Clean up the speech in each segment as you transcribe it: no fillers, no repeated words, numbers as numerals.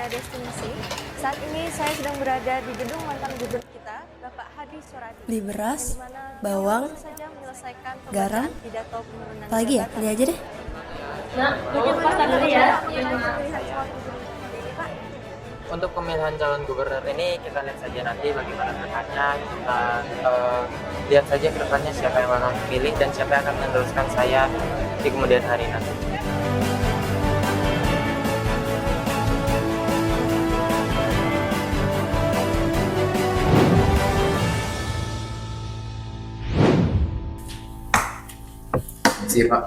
saya Destinasi. Saat ini saya sedang berada di gedung mantan gubernur kita, Bapak Hadi Soradi. Beli beras, yang dimana bawang, baru saja menyelesaikan garam, pembacaan pidato penurunan apalagi ya? jabatan. Pilih aja deh. Nah, bagaimana dulu ya? Pemilihan calon gubernur ini, Pak? Untuk pemilihan calon gubernur ini kita lihat saja nanti bagaimana kedepannya. Kita lihat saja kedepannya siapa yang bakal dipilih dan siapa yang akan meneruskan saya di kemudian hari nanti. Sih Pak.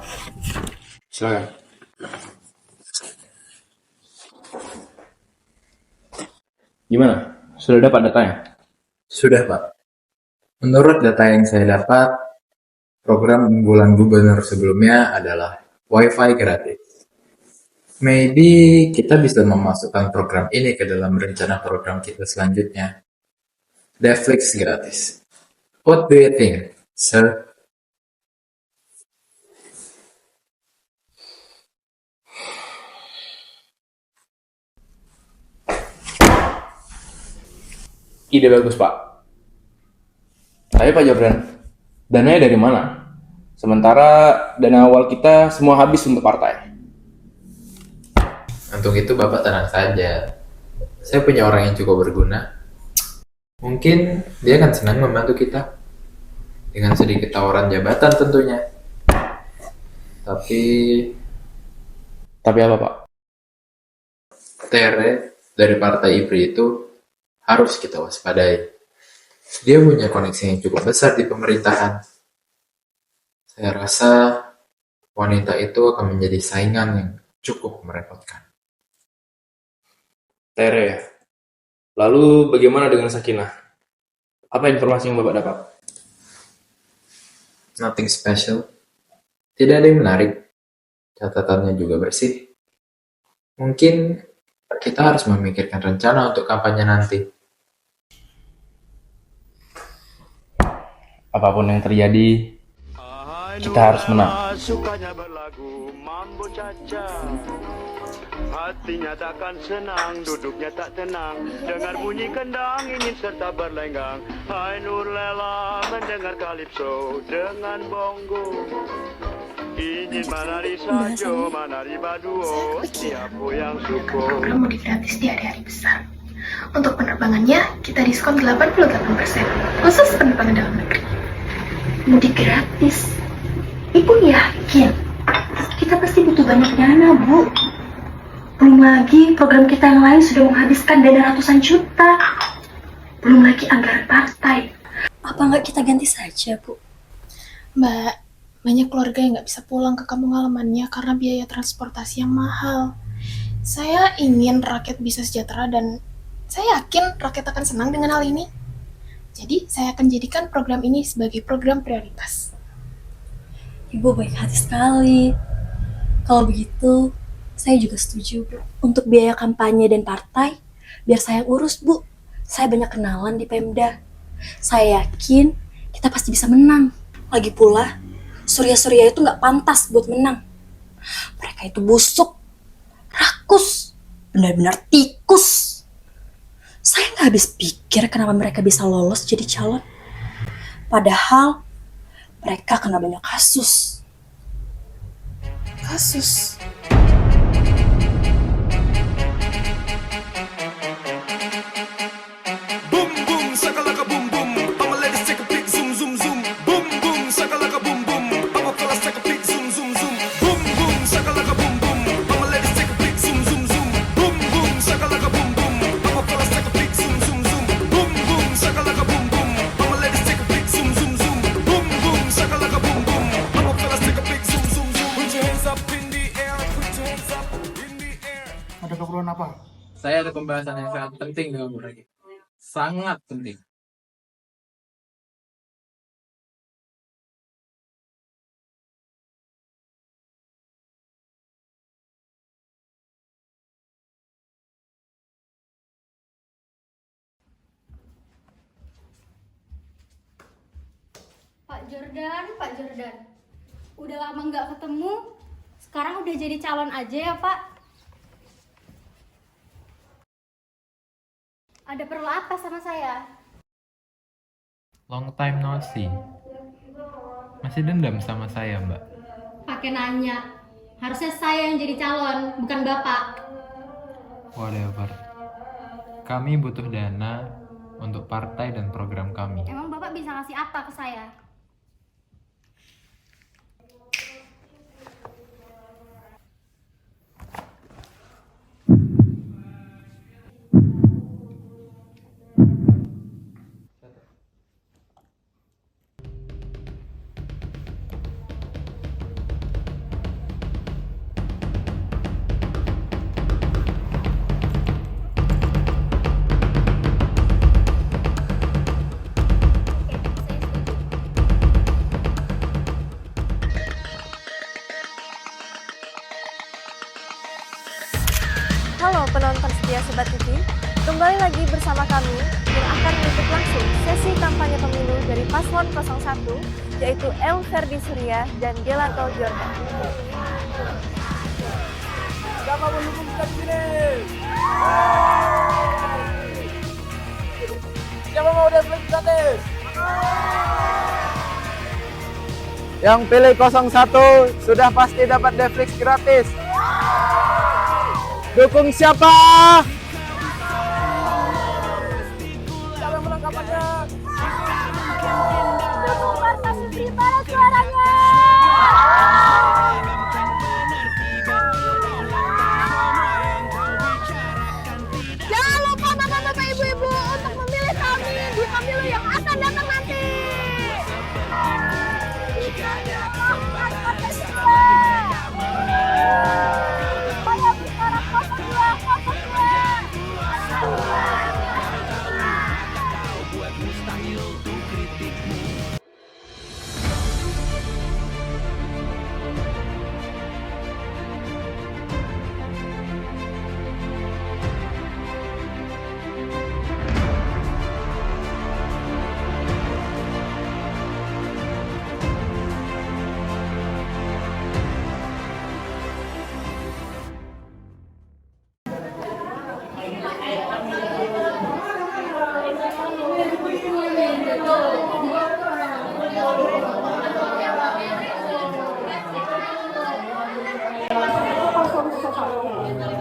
Silakan. Gimana? Sudah dapat datanya? Sudah Pak. Menurut data yang saya dapat, program unggulan gubernur sebelumnya adalah WiFi gratis. Maybe kita bisa memasukkan program ini ke dalam rencana program kita selanjutnya. Netflix gratis. What do you think, sir? Ide bagus, Pak. Tapi Pak Jordan, dananya dari mana? Sementara dana awal kita semua habis untuk partai. Untuk itu Bapak tenang saja. Saya punya orang yang cukup berguna. Mungkin dia akan senang membantu kita. Dengan sedikit tawaran jabatan tentunya. Tapi Tapi apa, Pak? Tere dari partai IPRI itu harus kita waspadai. Dia punya koneksi yang cukup besar di pemerintahan. Saya rasa wanita itu akan menjadi saingan yang cukup merepotkan. Tere ya? Lalu bagaimana dengan Sakinah? Apa informasi yang Bapak dapat? Nothing special. Tidak ada yang menarik. Catatannya juga bersih. Mungkin kita harus memikirkan rencana untuk kampanye nanti. Apapun yang terjadi, kita harus menang. Sukanya berlagu mambo caca. Hatinya takkan senang, duduknya tak tenang. Dengar bunyi kendang, ingin serta berlenggang. Hai Nurlela mendengar kalipso dengan bongo. Ingin manari sajo, manari baduo, siapa yang suko. Program mudik gratis di hari-hari besar. Untuk penerbangannya, kita diskon 88%, khusus penerbangan dalam negeri. Mudik gratis. Ibu yakin? Kita pasti butuh banyak dana, Bu. Belum lagi program kita yang lain sudah menghabiskan dana ratusan juta. Belum lagi anggaran partai. Apa nggak kita ganti saja, Bu? Mbak, banyak keluarga yang nggak bisa pulang ke kampung halamannya karena biaya transportasi yang mahal. Saya ingin rakyat bisa sejahtera dan saya yakin rakyat akan senang dengan hal ini. Jadi, saya akan jadikan program ini sebagai program prioritas. Ibu baik hati sekali. Kalau begitu, saya juga setuju, Bu. Untuk biaya kampanye dan partai, biar saya yang urus, Bu. Saya banyak kenalan di Pemda. Saya yakin kita pasti bisa menang. Lagi pula, Surya-Surya itu nggak pantas buat menang. Mereka itu busuk, rakus, benar-benar tikus. Saya nggak habis pikir kenapa mereka bisa lolos jadi calon. Padahal mereka kena banyak kasus. Kasus. Boom boom shakalaka boom boom. I'ma let it take a pic zoom zoom zoom. Boom boom shakalaka boom boom. I'ma fellas take a pic zoom zoom zoom. Boom boom shakalaka boom boom. I'ma let it take a pic zoom zoom zoom. Boom boom shakalaka boom boom. I'ma fellas take a pic zoom zoom zoom. Boom boom shakalaka boom boom. I'ma let it take a pic zoom zoom zoom. Boom boom shakalaka boom boom. I'ma fellas take a pic zoom zoom zoom. Put your hands up in the air. Put your hands up in the air. Ada keperluan apa? Saya ada pembahasan yang sangat penting dengan Bu Ragi. Sangat penting. Pak Jordan, udah lama nggak ketemu, sekarang udah jadi calon aja ya Pak? Ada perlu apa sama saya? Long time no see. Masih dendam sama saya, Mbak? Pakai nanya. Harusnya saya yang jadi calon, bukan Bapak. Whatever. Kami butuh dana untuk partai dan program kami. Emang Bapak bisa ngasih apa ke saya? Halo penonton setia Sobat TV, kembali lagi bersama kami yang akan mengikuti langsung sesi kampanye pemilu dari Paslon 01, yaitu El Ferdi Surya dan Gelato Jordan. Siapa mendukung kita di sini? Siapa mau Netflix gratis? Yang pilih 01 sudah pasti dapat Netflix gratis. Dukung siapa? Siapa menang kampanye? Dukung Warta Sutri, mana suaranya? Jangan lupa bapak-bapak ibu-ibu untuk memilih kami di pemilu yang akan datang nanti.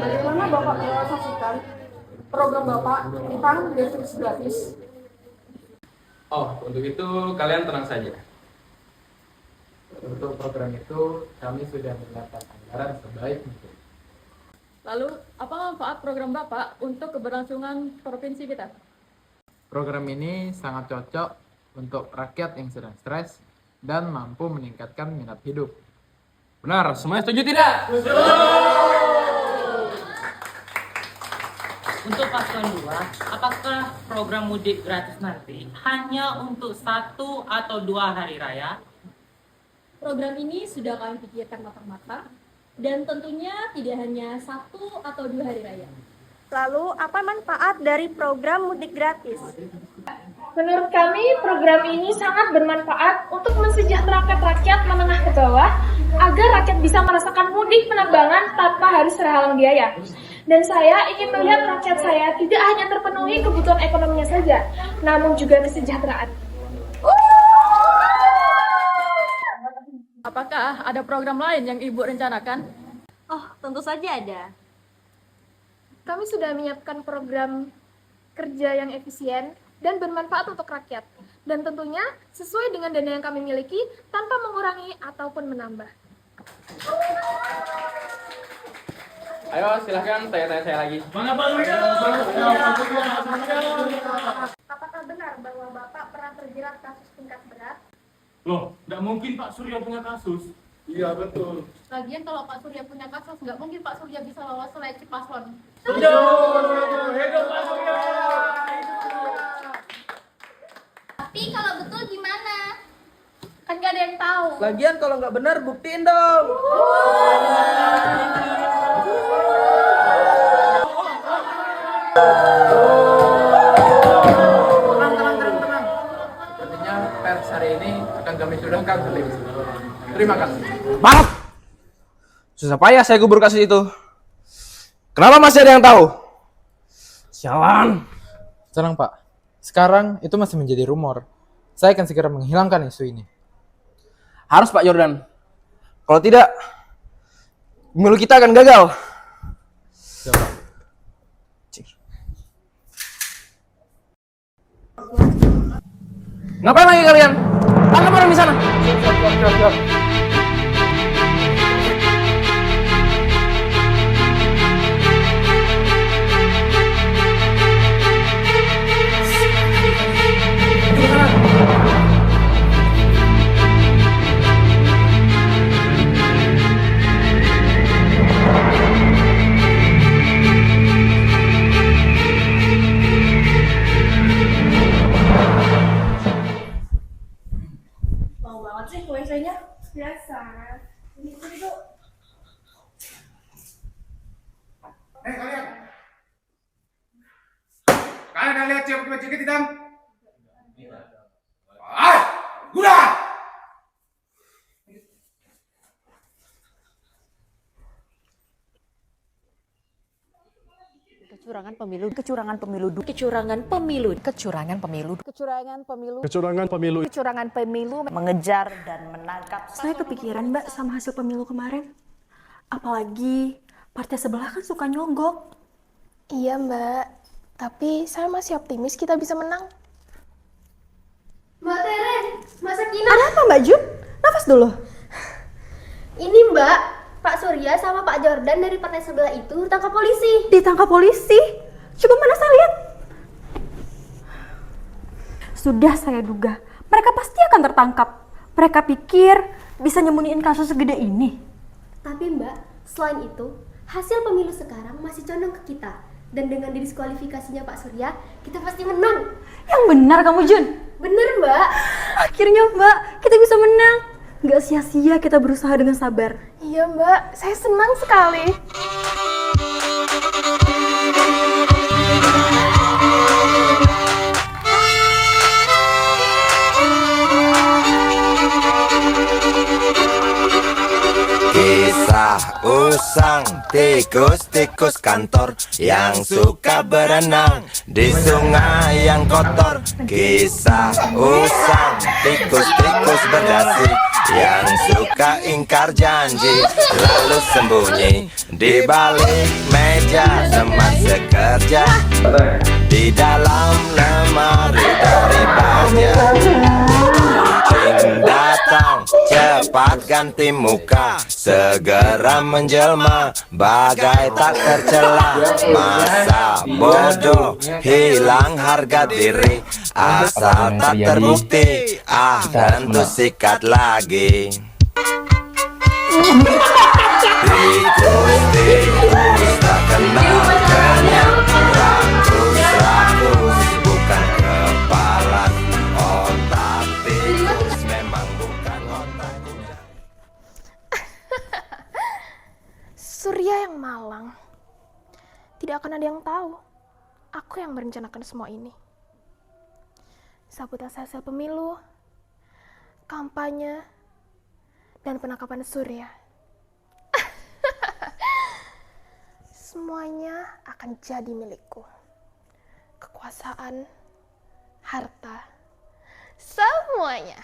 Bagaimana Bapak merealisasikan program Bapak tentang Netflix gratis? Oh, untuk itu kalian tenang saja. Untuk program itu kami sudah menyiapkan anggaran sebaik mungkin. Lalu, apa manfaat program Bapak untuk keberlangsungan provinsi kita? Program ini sangat cocok untuk rakyat yang sedang stres dan mampu meningkatkan minat hidup. Benar, semuanya setuju tidak? Untuk paslon 2, apakah program mudik gratis nanti hanya untuk 1 atau 2 hari raya? Program ini sudah kami pikirkan matang-matang dan tentunya tidak hanya 1 atau 2 hari raya. Lalu, apa manfaat dari program mudik gratis? Menurut kami, program ini sangat bermanfaat untuk mensejahterakan rakyat menengah ke bawah agar rakyat bisa merasakan mudik penerbangan tanpa harus terhalang biaya. Dan saya ingin melihat rakyat saya tidak hanya terpenuhi kebutuhan ekonominya saja, namun juga kesejahteraan. Apakah ada program lain yang Ibu rencanakan? Oh, tentu saja ada. Kami sudah menyiapkan program kerja yang efisien dan bermanfaat untuk rakyat. Dan tentunya sesuai dengan dana yang kami miliki tanpa mengurangi ataupun menambah. Ayo, silahkan tanya-tanya saya lagi. Apakah benar bahwa Bapak pernah terjerat kasus tingkat berat? Loh, nggak mungkin Pak Surya punya kasus. Iya betul. Lagian kalau Pak Surya punya kasus, nggak mungkin Pak Surya bisa lolos seleksi paslon. Hidup Pak Surya! Tapi kalau betul gimana? Kan gak ada yang tahu. Lagian kalau nggak benar buktiin dong. Tenang. Sepertinya pers hari ini akan kami sudahkan televisi. Terima kasih. Barat! Susah payah saya gubur kasus itu. Kenapa masih ada yang tahu? Sialan! Tenang Pak, sekarang itu masih menjadi rumor. Saya akan segera menghilangkan isu ini. Harus Pak Jordan. Kalau tidak, pemilu kita akan gagal. Siap. Ngapain lagi kalian? Tangkap orang di sana. Mau banget sih WC-nya. Biasa. Ini tuh. Kalian! Kalian ada lihat siapa pakai jaket hitam? Guna! Kecurangan pemilu, kecurangan pemilu, kecurangan pemilu, kecurangan pemilu, kecurangan pemilu, Kecurangan pemilu. kecurangan pemilu, mengejar dan menangkap. Saya kepikiran Mbak sama hasil pemilu kemarin. Apalagi partai sebelah kan suka nyogok. Iya Mbak, tapi saya masih optimis kita bisa menang. Mbak Teren, Mbak Sakina. Ada apa Mbak Jun? Nafas dulu. Ini Mbak, Pak Surya sama Pak Jordan dari partai sebelah itu ditangkap polisi. Ditangkap polisi? Coba mana saya lihat. Sudah saya duga, mereka pasti akan tertangkap. Mereka pikir bisa nyembunyiin kasus segede ini. Tapi Mbak, selain itu, hasil pemilu sekarang masih condong ke kita. Dan dengan didiskualifikasinya Pak Surya, kita pasti menang. Yang benar kamu Jun. Bener Mbak. Akhirnya Mbak, kita bisa menang. Gak sia-sia kita berusaha dengan sabar. Iya Mbak, saya senang sekali. Kisah usang tikus-tikus kantor yang suka berenang di sungai yang kotor. Kisah usang tikus-tikus berdasi yang suka ingkar janji lalu sembunyi di balik meja teman sekerja di dalam lemari dari baja. Kucing datang cepat ganti muka, segera menjelma bagai tak tercela. Masa bodoh hilang harga diri, asal tak terbukti tentu sikat lagi. Tikus-tikus tak kenal kenyang, rakus-rakus bukan kepala. Otak tikus memang bukan otak kuda. Surya yang malang. Tidak akan ada yang tahu. Aku yang merencanakan semua ini. Sabotase hasil pemilu, kampanye, dan penangkapan Surya. Semuanya akan jadi milikku. Kekuasaan, harta, semuanya.